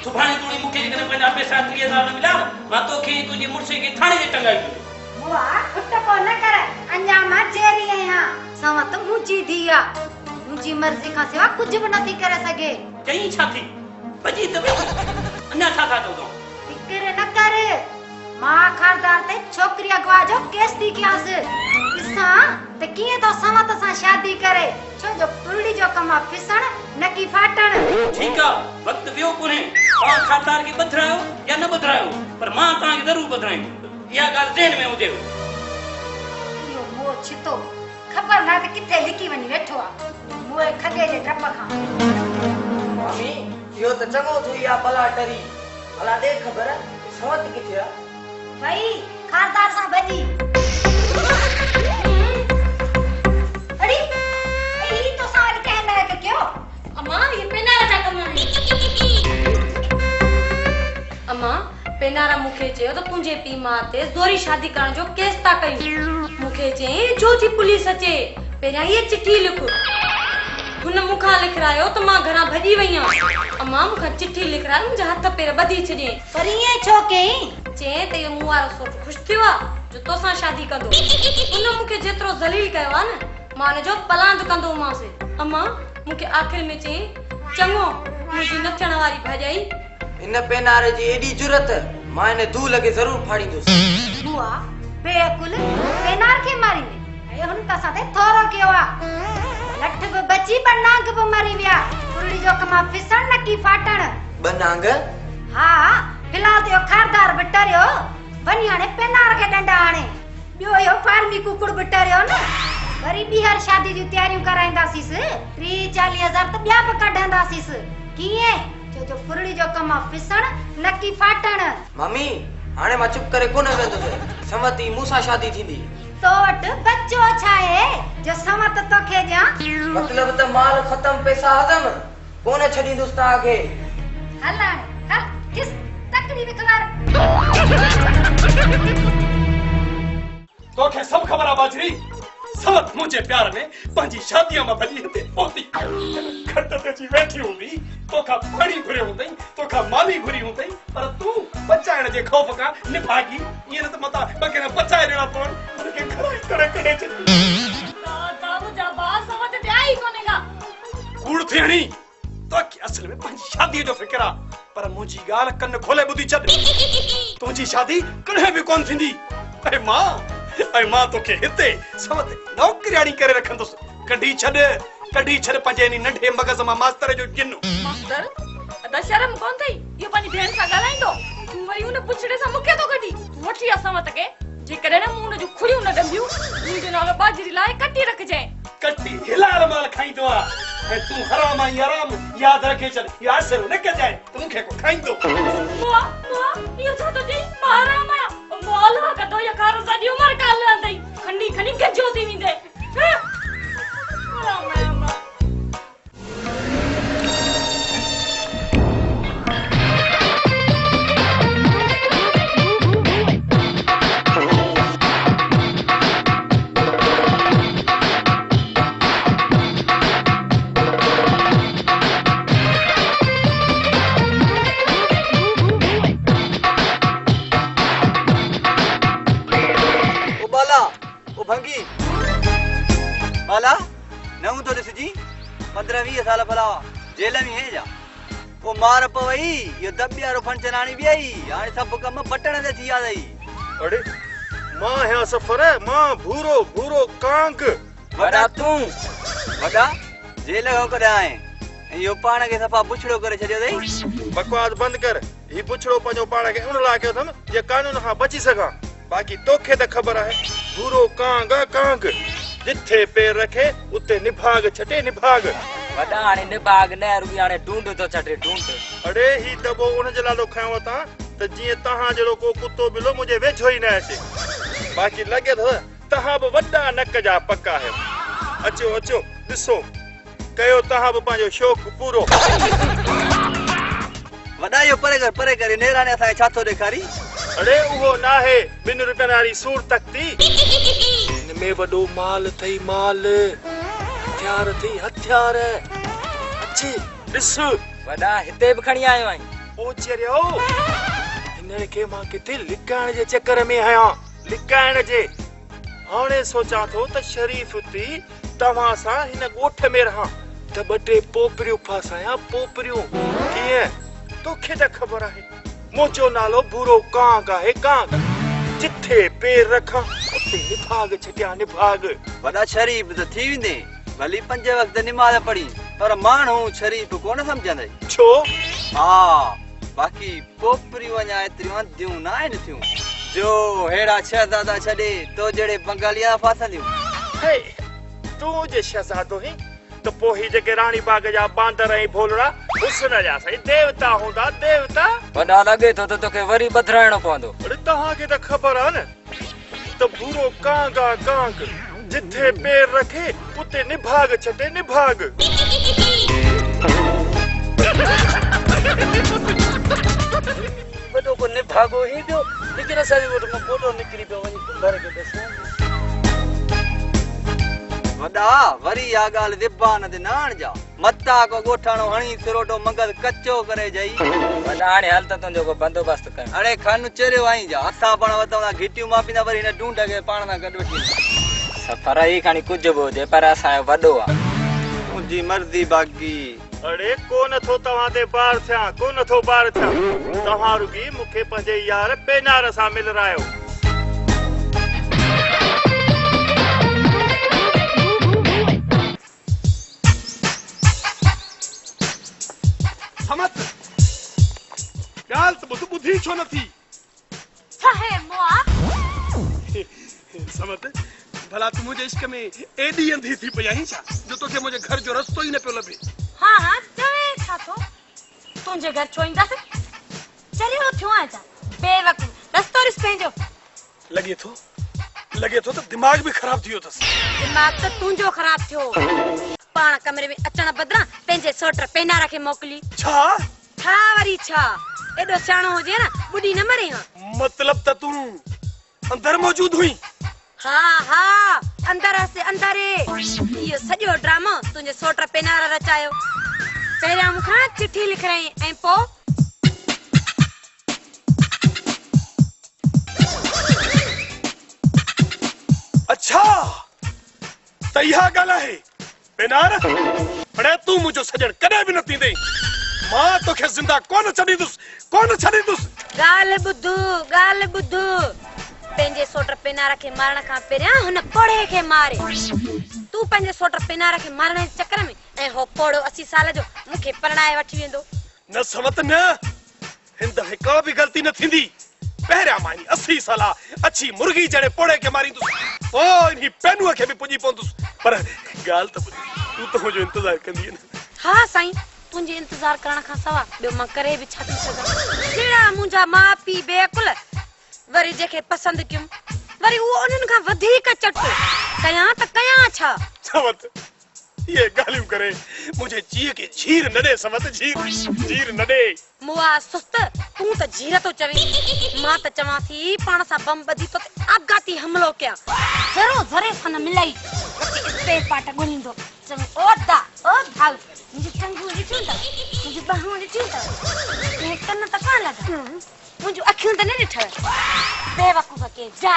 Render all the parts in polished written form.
सुभाणे तूड़ी मुखे जेकॾहिं पंहिंजा पैसा 30,000 न मिलिया मां तोखे तुंहिंजी मुड़ुस खे थाणे ते टंगाई बुआ उठ को न कर अञा मां जेरी आहियां सवा त मुंहिंजी धीउ आहे मुंहिंजी मर्ज़ी खां सिवा कुझु बि नथी करे सघे चई छा थी भॼी त वई अञा छा था चओ फिक्र न कर मां खारदार ते छोकिरी अगवा जो केस थी कयांसि ॾिसां त कीअं तो सवत सां शादी करे छो जो पुरड़ी जो कम आहे फिसण न की फाटण ठीकु आहे वक़्तु वियो कोन्हे तव्हां खारदार खे ॿधायो या न ॿधायो पर मां तव्हांखे ज़रूरु ॿधाईंदुमि इहा ॻाल्हि ज़हन में हुजे इहो मोह छितो ख़बर न त किथे लिकी वञी वेठो आहे मोह खगे जे डप खां मामी इहो त चङो थी आहे भला डरी भला दे ख़बर सवत किथे आहे भाई खारदार सां भॼी अड़ी ई तो साल कहना है कि क्यों अम्मा ये पेनारा जा कम है अम्मा पेनारा मुखे चयो तो तुंहिंजे पी मां ते दोरी शादी करण जो केस था कयूं मुखे चई जो जी पुलिस अचे पहिरियां ये चिट्ठी लिख हुन मुखां लिखरायो तो मां घरां भॼी वई आहियां अम्मा मुखां चिट्ठी लिखरायो मुंहिंजा हथ पेर ॿधी छॾे पर ईअं छो कई चए त इहो मूं वारो सोच ख़ुशि थियो आहे जो तोसां शादी कंदो हुन मूंखे जेतिरो ज़लील कयो आहे न मां हुनजो पलांद कंदोमांसि अम्मा मूंखे आख़िर में चई चङो मुंहिंजी न थियण वारी भाॼाई इन पेनारे जी एॾी जुरत मां इन धूल खे ज़रूरु फाड़ींदुसि बुआ बेअकुल पेनार खे मारी ऐं हुन का साथे थोरो कयो आहे लठ बि बची पर नांग बि मरी विया पुरड़ी जो कम फिसण न की फाटण बनांग हा फिलहाल तो खारदार बटरियो बनी हाणे पेनार खे डंडा हाणे ॿियो यो फार्मी कुकुड़ बटरियो न वरी ॿीहर शादी जी तयारियूं कराईंदासीस 30-40,000 त ॿिया बि कढंदासीस कीअं छो जो पुरड़ी जो कम फिसण न की फाटण मम्मी हाणे मां चुप करे कोन वेंदुसि समती मूंसां शादी थींदी तो वट बच्चो छाए जो समत तोखे ॾियां मतलब त माल खत्म पैसा हदम कोन छॾींदुसि तव्हांखे हल हाणे हल किस तकड़ी विखवार तोखे सब खबर आहे बाजरी सवत मुझे प्यार में पंहिंजी शादीअ मां भॼी हिते पहुती खट ते अची वेठी हूंदी तोखां पाणी घुरियो हूंदई तोखां माली घुरी हूंदई पर तूं बचाइण जे ख़ौफ़ खां निभागी ईअं त मता बगैर बचाए ॾियणा पवनि उनखे खराई करे कढे छॾी दादू जा बास समझ ते आई कोनेगा कूड़ थियणी तोखे असल में पंहिंजी शादीअ जो फिक्र आहे पर मुंहिंजी ॻाल्हि कन खोले ॿुधी छॾ तुंहिंजी शादी कॾहिं बि कोन थींदी ऐं मां तोखे हिते सवत नौकरियाणी करे रखंदुसि कढी छॾ पंहिंजे इन नंढे मगज़ मां मास्तर जो जिन्नु मास्टर अदा शर्म कोन थई यो पानी भेण सां ॻाल्हाईंदो तूं वरी उन पुछड़े सां मूंखे तो कढी वठी आ समत के जेकॾहिं न मूं उन जो खुड़ियूं न डंबियूं मुंहिंजो नालो बाजरी लाए कटी रखजांइ कटी हिलाल माल खाईंदो आहे ऐं तूं हराम आई आराम यादि रखे छॾ यार सिर न कजाए त मूंखे को खाईंदो बुआ इहो छा तो चई हराम आया माल का तो या कार सॼी उमर काल लंदई खंडी खणी गजो थी वेंदे हराम आया भंगी बाला नऊ तो ॾिसजी 15-20 साल भला जेल में है जा वो मार पवई यो दबियारो फंचनाणी भी आई हाणे सब कम बटण ते थी आदई अरे मां है सफर मां भूरो भूरो कांक वडा तू वडा जेल हो कदा है यो पाण के सफा पुछड़ो करे छडियो दई बकवास बंद कर ही पुछड़ो पंजो पाण के उन ला के थम जे कानून खां बची सका बाकी तोखे त खबर है भूरो कांग कांग जिथे पैर रखे उते निभाग छटे निभाग वडा हाणे निभाग न रुगी हाणे ढूंढ तो छटे ढूंढ अरे ही दबो उन जे लालो खायो ता त जिए तहां जड़ो को कुत्तो बिलो मुझे वेझो ही न अचे बाकी लगे तो तहां बि वडा नक जा पक्का है अचो अचो ॾिसो कयो तहां बि पंहिंजो शौक़ पूरो वडा यो परे कर नेराने असां छा थो ॾेखारी अरे वो ना है 2 रुपया वाली सूर तकती इनमें बड़ो माल थई माल हथियार थई हथियार अच्छे दिस वडा हिते भी खणी आयो आई ओ चरियो हिन खे मां किथे लिकाइण जे चक्कर में आहियां लिकाइण जे हाणे सोचां थो त शरीफ़ थी तव्हां सां हिन ॻोठ में रहां त ॿ टे पोपरियूं फासायां पोपरियूं कीअं तोखे त ख़बर आहे मुंहिंजो नालो बुरो कांग आहे कांग जिथे पेर रखां उते निभाग छटिया निभाग वॾा शरीफ़ त थी वेंदे भली 5 वक़्त निमाज़ पढ़ी पर माण्हू शरीफ़ कोन सम्झंदई छो हा बाक़ी पोपरियूं अञा एतिरियूं अंधियूं न आहिनि थियूं जो हेड़ा शहज़ादा छॾे तो जहिड़े बंगालिया फासंदियूं हे तूं जे शहज़ादो ही त पोइ ही जेके राणी बाग जा बांदर ऐं भोलड़ा हुस्न जा साईं देवता हूंदा देवता वॾा लॻे थो त तोखे वरी बदिराइणो पवंदो अरे तव्हांखे त ख़बर आहे न त बुरो कांग आहे कांग जिथे पेर रखे उते निभाग छटे निभाग वॾो को निभागो ही पियो लेकिन असांजे वटि मां फोटो निकिरी पियो वञी घर खे ॾिसां वॾा वरी आ ॻाल्हि दिबान ते न आणजा मता को ॻोठाणो हणी सिरोटो मगज़ कचो करे जई वॾा हाणे हल त तुंहिंजो को बंदोबस्त कर अरे खन चरियो आई जा असां पाण वतंदा घिटियूं मापींदा वरी हिन ढूंढ खे पाण सां गॾु वठी सफ़र ई खणी कुझु बि हुजे पर असांजो वॾो आहे मुंहिंजी मर्ज़ी बाक़ी अरे को नथो तव्हां ते बार थियां को नथो बार थियां तव्हां रुगी मूंखे पंहिंजे यार पेनार सां मिलरायो समत ॻाल्हि त ॿुध ॿुधी छो नथी छाहे मोआ समत भला तू मुंहिंजे इश्क में एॾी अंधी थी पई आहीं छा जो तोखे मुंहिंजे घर जो रस्तो ई न पियो लभे हाँ चवे छा थो तुंहिंजे घर छो ईंदासीं चरियो थियो आहियां बेवकूफ़ रस्तो ॾिस पंहिंजो लॻे थो त दिमाग़ बि ख़राब थी वियो अथसि दिमाग़ त तुंहिंजो ख़राब थियो पाण कमरे में अचण बदिरां पंहिंजे सोट पेनार खे मोकिली छा छा वरी छा एॾो सियाणो हुजे न ॿुधी न मरे हा मतलब त तूं अंदर मौजूद हुई हा अंदर से अंदरे इहो सॼो ड्रामो तुंहिंजे सोट पेनार रचायो पहिरियां मूंखां चिठी लिखाई ऐं पोइ अच्छा त इहा ॻाल्हि आहे पेनार हाणे तूं मुंहिंजो सॼण कॾहिं बि न थींदे मां तोखे ज़िंदा कोन छॾींदुसि ॻाल्हि ॿुध पंहिंजे सोट पेनार खे मारण खां पहिरियां हुन पोड़े खे मारे तूं पंहिंजे सोट पेनार खे मारण जे चक्कर में ऐं हो पोड़ो 80 साल जो मूंखे परणाए वठी वेंदो न समत न हिन दफ़े का बि ग़लती न थींदी पहिरियां मां 80 साल अछी मुर्गी जड़े पोड़े खे मारींदुसि पोइ इन्ही पेनूअ खे बि पुॼी पवंदुसि पर ॻाल्हि त ॿुध तूं त मुंहिंजो इंतज़ार कंदी न हा साईं तुंहिंजे इंतज़ार करण खां सवाइ ॿियो मां करे बि छा थी सघां जहिड़ा मुंहिंजा माउ पीउ बेअकुल वरी जेके पसंदि कयूं वरी उहो उन्हनि खां वधीक चटो कयां त कयां छा समत ये ॻाल्हियूं करे मुंहिंजे जीअ खे झीर न ॾे समत झीर न ॾे मुआ सुस्त तूं त झीर तो चवी मां त चवां थी पाण सां बम ॿधी तो आगाती हमलो कयां ज़रो ज़रे सां न मिलाई इस्ते पाट गुणींदो चवे ओ भाऊ मुंहिंजी टंगू ॾिठूं था मुंहिंजी बाहूं ॾिठूं था मुंहिंजे कन त कान लॻा मुंहिंजूं अखियूं त न ॾिठव बेवकूफ़ के जा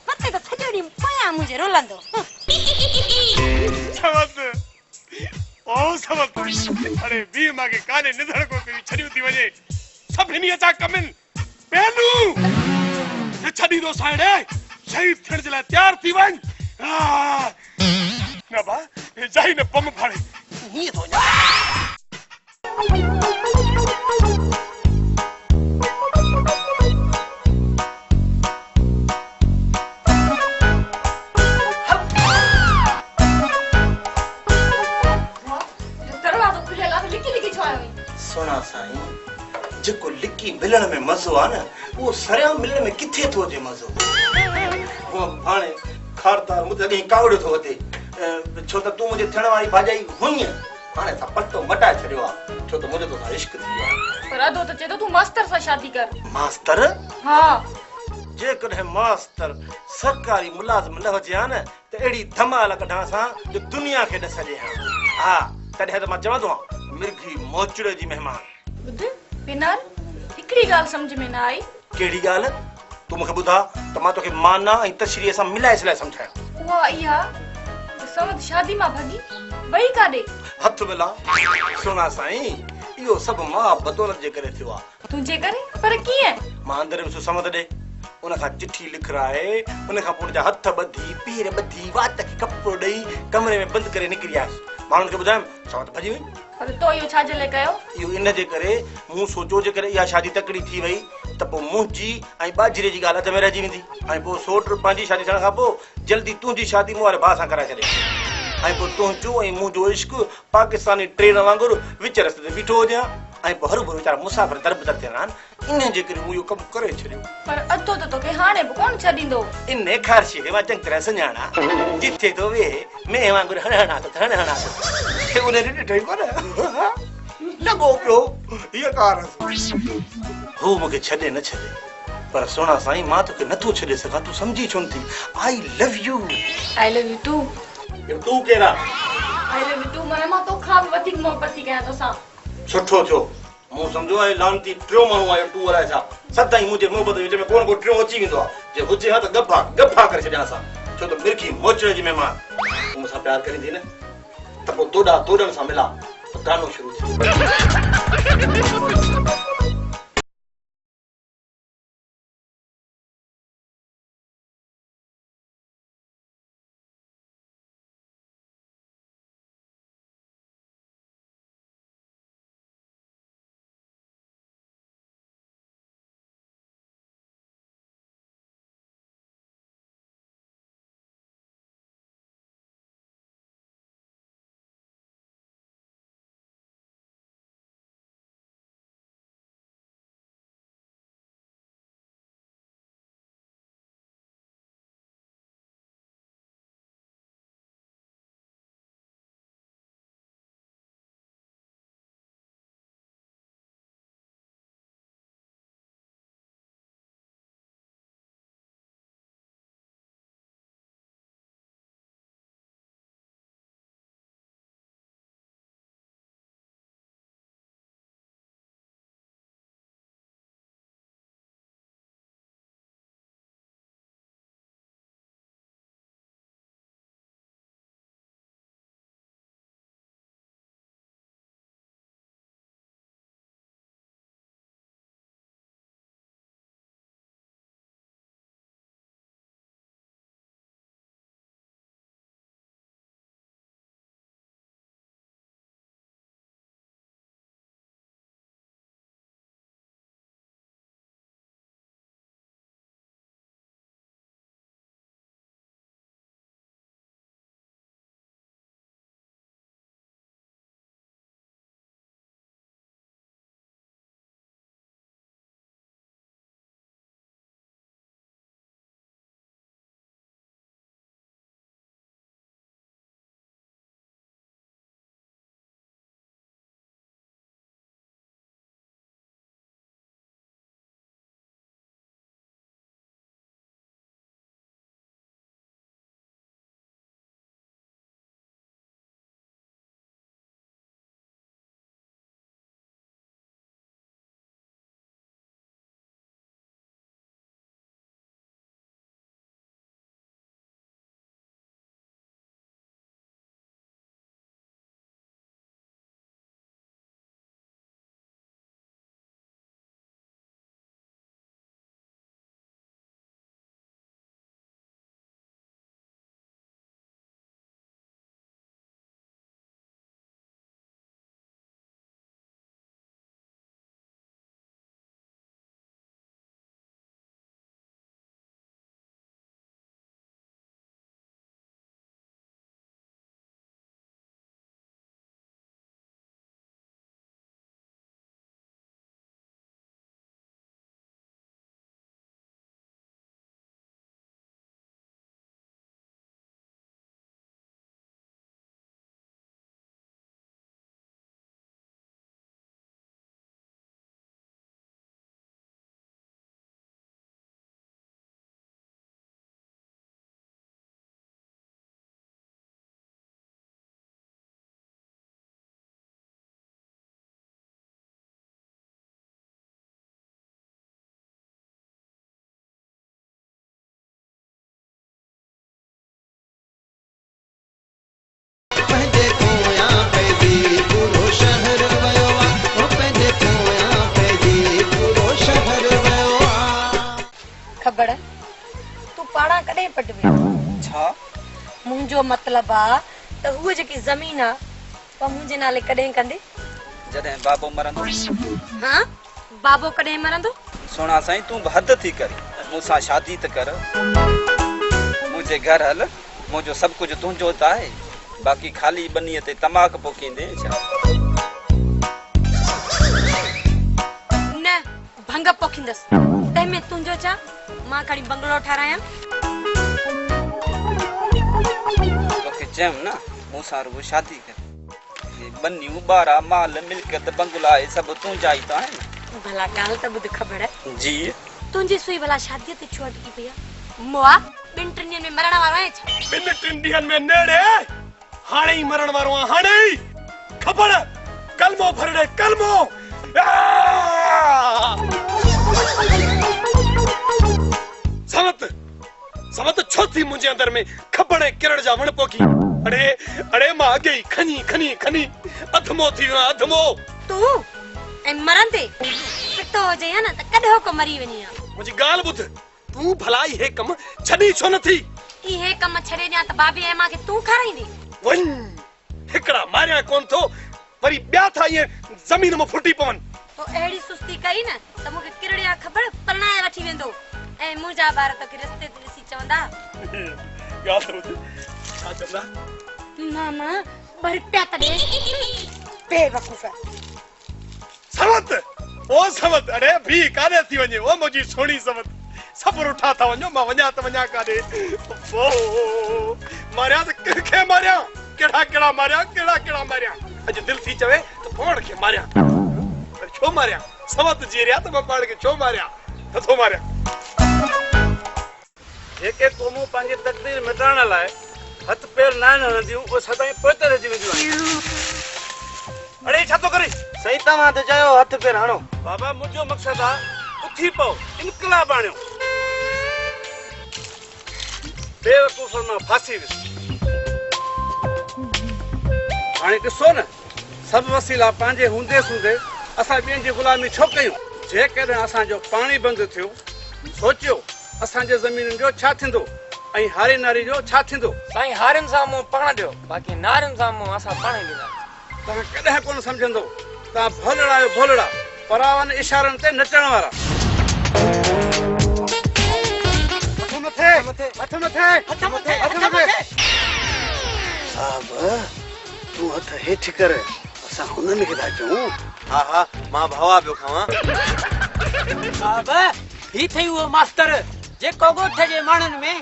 मथे त सॼो ॾींहुं पोयां मुंहिंजे रोलंदो समत अरे वी मांखे काने निधड़ को कई छड़ियूं थी वञे सभिनी अचा कमिन पेनू न छॾींदो साइड़े शहीद थियण जे लाइ तयार थी वञ न बा जाई न बम फाड़े हीअं थो सुना साईं जेको लिकी मिलण में मज़ो आहे न उहो सरियां मिलण में किथे थो अचे मज़ो हाणे खारदार मुंहिंजे अॻे कावड़ियो थो अचे छो त तूं मुंहिंजे थियण वारी भाॼाई हुई हाणे असां पटो मटाए छॾियो आहे छो त मुंहिंजो तोसां इश्क थी वियो आहे पर अदो त चए थो तूं मास्तर सां शादी कर मास्तर हा जेकॾहिं मास्तर सरकारी मुलाज़िम न हुजे हा न त अहिड़ी धमाल कढां सां जो दुनिया खे ॾस ॾे हा तॾहिं त मां चवां थो मिर्गी मोचड़े जी महिमान ॿुध पिनार हिकिड़ी ॻाल्हि सम्झ में न आई। कहिड़ी ॻाल्हि तूं मूंखे ॿुधा त मां तोखे माना ऐं तशरीह सां मिलाए सिलाए सम्झायां। उहा इहा त समत शादी मां भॻी वई काॾे? हथ मिला सोना साईं, इहो सभु मां बदौलत जे करे थियो आहे। तुंहिंजे करे? पर कीअं? मां अंदरि वियुसि समत ॾे, उन खां चिठी लिखराए, उन खां पोइ उनजा हथ ॿधी, पेर ॿधी, वात खे कपिड़ो ॾेई कमरे में बंदि करे निकिरी आयुसि। माण्हुनि खे ॿुधायमि समत भॼी वई। पर तो इहो छाजे लाइ कयो? इहो इन जे करे मूं सोचियो जे करे इहा शादी तकड़ी थी वई त पोइ मुंहिंजी ऐं बाजरे जी ॻाल्हि हथ में रहिजी वेंदी ऐं पोइ सोट पंहिंजी शादी थियण खां पोइ जल्दी तुंहिंजी शादी मूं वारे भाउ सां कराए छॾे ऐं पोइ तुंहिंजो ऐं मुंहिंजो इश्क पाकिस्तानी ट्रेन वांगुरु विच रस्ते ते बीठो हुजे ऐं पोइ हरू भरू वीचारा मुसाफ़िर दर बदर थियण आहिनि। इन जे करे मूं इहो कमु करे छॾियो। पर अधो त तोखे हाणे बि कोन छॾींदो। इन ख़ारशी खे मां चङी तरह सुञाणा, जिथे तो वेह मैं वांगुरु हणहणा त उन ॾिठो ई कोन लॻो पियो हीअ कार हू मूंखे छॾे न छॾे, पर सोना साईं मां तोखे नथो छॾे सघां। तूं सम्झी छो नथी? I love you. I love you too. तूं केरा? आई लव यू टू माने मां तोखां बि वधीक मोहबत थी कयां तोसां। सुठो थियो, मूं सम्झो आहे लानती टियों माण्हू आहे टू अलाए छा सदाईं मुंहिंजे मोहबत विच में कोन को टियों अची वेंदो आहे। जे हुजे हा त गफ़ा गफ़ा करे छॾियां असां, छो त मिर्खी मोचड़े जी महिमान तूं मूंसां प्यार करींदी न त पोइ तोॾा तोड़नि सां मिला गानो शुरू थियो। तुंहिंजो मतिलबु आहे त उहा जेकी ज़मीन आहे उहा मुंहिंजे नाले कॾहिं कंदे? जॾहिं बाबो मरंदो। हाँ बाबो कॾहिं मरंदो? सोना साईं तूं हद थी करी मूंसां शादी त कर, मुंहिंजे घर हल, मुंहिंजो सभु कुझु तुंहिंजो त आहे, बाक़ी ख़ाली बनीअ ते तमाक पोखींदे छा? न भंग पोखींदसि, तंहिंमें तुंहिंजो छा? मां खणी बंगलो ठारायां? तोखे चयमि न मूंसां रुगो शादी कर, बनियूं ॿारहा माल मिल्कियत बंगला हे सभु तुंहिंजा ई त आहिनि। भला ॻाल्हि त ॿुध ख़बर आहे जी तुंहिंजी सुई भला शादीअ ते छो अटकी पई आहे? मोआ 2-3 ॾींहंनि में मरण वारो आहे छा? 2-3 ॾींहंनि में नेड़े हाणे ई मरण वारो आहे, हाणे ई ख़बर, कलमो भरड़े कलमो। समत छो थी मुंहिंजे अंदर में खपड़े किरण जा वण पोखी। अड़े मां अॻे ई खनी खनी खनी अधमो थी वियो आहियां, अधमो। तूं ऐं मरंदे पितो हुजे हा न त कॾहिं को मरी वञी हा। मुंहिंजी ॻाल्हि ॿुध, तूं भला इहे कम छॾी छो नथी? इहे कम छॾे ॾियां त बाबी ऐं मां खे तूं खाराईंदी? वञ, हिकिड़ा मारिया कोन थो, वरी ॿिया था इहे ज़मीन में फुटी पवनि। तो अहिड़ी सुस्ती कई न त मूंखे किरड़िया ख़बर परणाए वठी वेंदो ऐं मुंहिंजा ॿार तोखे रस्ते ते ॾिसी चवंदा ॻाल्हि ॿुध, छा चवंदा? मामा ॿ रुपया त ॾे। बेवकूफ़ समत, ओ समत, अरे भी काॾे थी वञे ओ मुंहिंजी सोणी समत, सभु रुठा था वञो, मां वञा त वञा काॾे? ओ मारिया त कंहिंखे मारिया, कहिड़ा मारिया, कहिड़ा मारिया? अॼु दिलि थी चवे त पाण खे मारिया, पर छो मारिया? समत जीरिया त मां पाण खे छो मारिया? नथो मारिया। जेके क़ौमूं पंहिंजी तकदीर मिटाइण लाइ हथ पेर न हणंदियूं उहे सदाईं पोइते रहिजी वेंदियूं आहिनि। अड़े छा थो करे? सही तव्हां त चयो हथ पेर हणो। बाबा मुंहिंजो मक़सदु आहे उथी पओ, इनकलाब आणियो, बेवकूफ़ मां फासी वियुसि। हाणे ॾिसो न, सभु वसीला पंहिंजे हूंदे सूंदे असां ॿियनि जी ग़ुलामी छो कयूं? जेकॾहिं असांजो पाणी बंदि थियो, सोचियो असांजे ज़मीनुनि जो छा थींदो ऐं हारी नारी जो छा थींदो? साईं हारियुनि सां मूं पाण ॾियो, बाक़ी नारियुनि सां मूं असां पाण ई ॾींदा। तव्हां कॾहिं कोन सम्झंदो, तव्हां भोलड़ा आहियो, भोलड़ा, परावन इशारनि ते नचण वारा। तूं हथ हेठि कर, असां हुननि खे था चऊं। हा मां भवा पियो खावां। बाबा ही थई उहो मास्टर जेको ॻोठ जे माण्हुनि में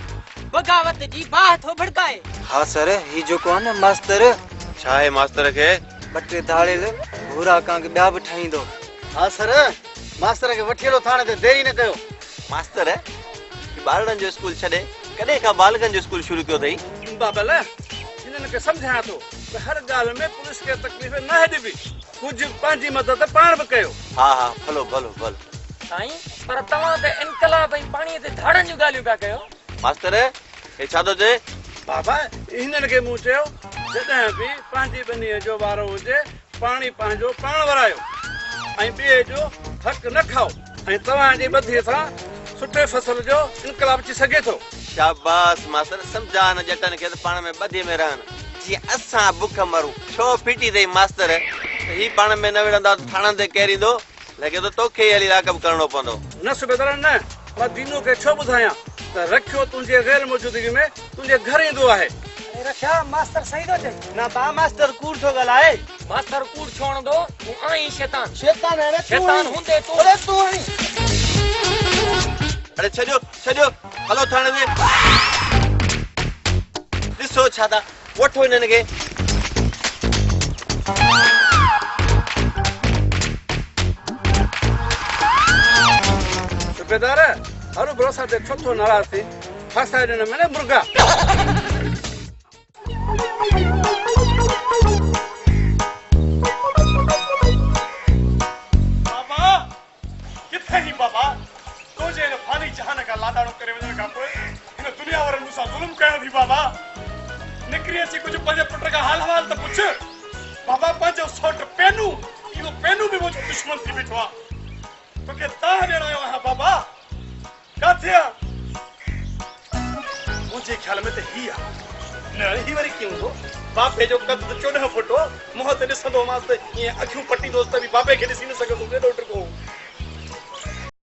बग़ावत जी बाहि थो भड़काए। हा सर, ही जेको आहे न मास्तर, छा आहे मास्तर खे? 2-3 दाड़ेल भूरा कांग ॿिया बि ठाहींदो। हा सर, मास्तर खे वठी हलो थाणे ते, देरी न कयो। मास्तर ॿारनि जो स्कूल छॾे कॾहिं खां बालकनि जो स्कूल शुरू कयो अथई? बाबल हिननि खे सम्झायां थो त हर ॻाल्हि में पुलिस खे तकलीफ़ न ॾिबी, कुझु पंहिंजी मदद पाण बि कयो। हा भलो भलो भलो साईं पर तव्हां त इनकलाब ऐं पाणीअ ते धाड़नि जूं ॻाल्हियूं पिया कयो। मास्तर हे छा थो चए? बाबा हिननि खे मूं चयो जॾहिं बि पंहिंजी बनीअ जो वारो हुजे पाणी पंहिंजो पाण वरायो ऐं ॿिए जो हक़ न खाओ, ऐं तव्हांजी बदीअ सां सुठे फसल जो इनकलाब अची सघे थो। शाबाश मास्तर, सम्झा न जटनि खे त पाण में ॿधे में रहनि, जीअं असां बुख मरूं। छो फिटी अथई मास्तर, ही पाण में न विढ़ंदा त थाणनि ते केर ईंदो? लॻे थो तोखे ई हली राकब करणो पवंदो। न सुबेदार न, मां दीनू खे छो ॿुधायां त रखियो तुंहिंजे गैर मौजूदगी में तुंहिंजे घर ईंदो आहे। रखिया मास्टर सही थो चए। न बा मास्टर कूड़ थो ॻाल्हाए। मास्टर कूड़ छो हणंदो? तूं आहीं शैतान। शैतान है रे, शैतान हूंदे तूं। अरे तूं आहीं। अरे छॾियो हलो थाणे में। ॾिसो छा था वठो हिननि खे। सुबेदार हर भरोसा ते छो थो नाराज़ थी? फासाए ॾिन में न मुर्गा। बाबा किथे ही बाबा? तुंहिंजे हिन फानी जहान खां लाॾाणो करे वञण खां पोइ हिन दुनिया वारनि मूंसां ज़ुल्म कयो थी बाबा। निकिरी अची कुझु पंहिंजे पुट खां हाल हवाल त पुछ। बाबा पंहिंजो सौट पेनू, इहो पेनू बि मुंहिंजो दुश्मन थी बीठो आहे। तोखे तां ॾियण आयो आहियां बाबा, काथे आहे? मुंहिंजे ख़्याल में त ही आहे, न ही वरी कीअं हूंदो बापे जो कद 14 फुट हो मुंह ते ॾिसंदो मांसि त ईअं अखियूं पटींदोसि त बि बापे खे ॾिसी न सघंदो एॾो टिको